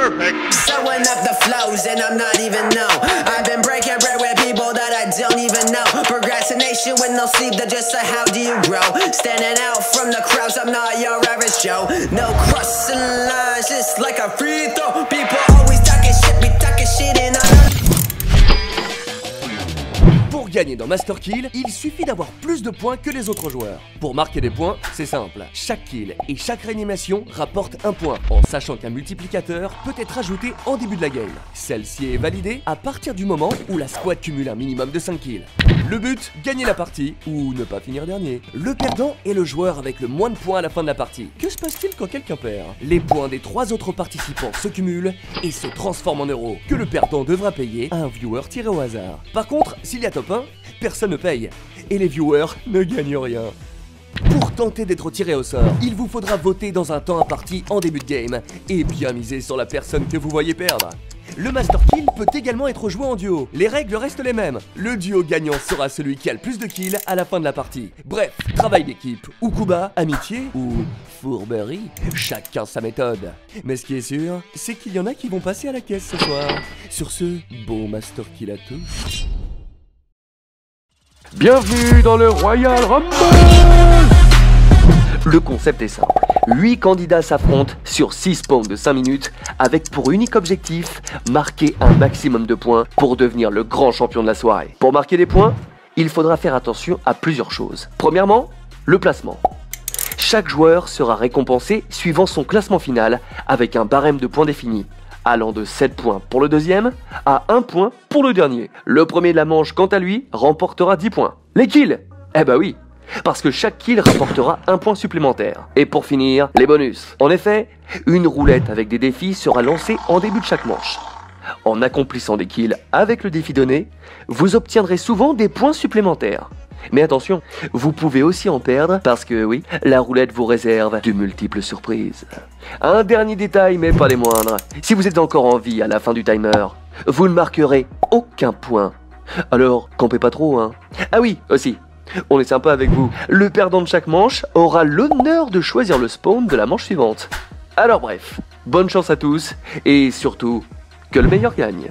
perfect. Sewing up the flows and I'm not even know. I've been breaking bread with people that I don't even know. Procrastination with no sleep, that just like how do you grow? Standing out from the crowds, I'm not your average Joe. No crossing lines, just like a free throw. People always talking shit, be talking shit and Pour gagner dans Master Kill, il suffit d'avoir plus de points que les autres joueurs. Pour marquer des points, c'est simple. Chaque kill et chaque réanimation rapporte un point, en sachant qu'un multiplicateur peut être ajouté en début de la game. Celle-ci est validée à partir du moment où la squad cumule un minimum de 5 kills. Le but, gagner la partie ou ne pas finir dernier. Le perdant est le joueur avec le moins de points à la fin de la partie. Que se passe-t-il quand quelqu'un perd? Les points des 3 autres participants se cumulent et se transforment en euros, que le perdant devra payer à un viewer tiré au hasard. Par contre, s'il y a top 1, personne ne paye et les viewers ne gagnent rien. Pour tenter d'être tiré au sort, il vous faudra voter dans un temps imparti en début de game et bien miser sur la personne que vous voyez perdre. Le Master Kill peut également être joué en duo. Les règles restent les mêmes. Le duo gagnant sera celui qui a le plus de kills à la fin de la partie. Bref, travail d'équipe, ou coup bas, amitié, ou fourberie, chacun sa méthode. Mais ce qui est sûr, c'est qu'il y en a qui vont passer à la caisse ce soir. Sur ce, bon Master Kill à tous. Bienvenue dans le Royal Rumble. Le concept est simple. 8 candidats s'affrontent sur 6 spawns de 5 minutes avec pour unique objectif marquer un maximum de points pour devenir le grand champion de la soirée. Pour marquer des points, il faudra faire attention à plusieurs choses. Premièrement, le placement. Chaque joueur sera récompensé suivant son classement final avec un barème de points défini, allant de 7 points pour le deuxième à 1 point pour le dernier. Le premier de la manche, quant à lui, remportera 10 points. Les kills? Eh bah oui, parce que chaque kill rapportera 1 point supplémentaire. Et pour finir, les bonus. En effet, une roulette avec des défis sera lancée en début de chaque manche. En accomplissant des kills avec le défi donné, vous obtiendrez souvent des points supplémentaires. Mais attention, vous pouvez aussi en perdre parce que oui, la roulette vous réserve de multiples surprises. Un dernier détail, mais pas les moindres. Si vous êtes encore en vie à la fin du timer, vous ne marquerez aucun point. Alors, campez pas trop, hein. Ah oui, aussi, on est sympa avec vous. Le perdant de chaque manche aura l'honneur de choisir le spawn de la manche suivante. Alors bref, bonne chance à tous et surtout, que le meilleur gagne.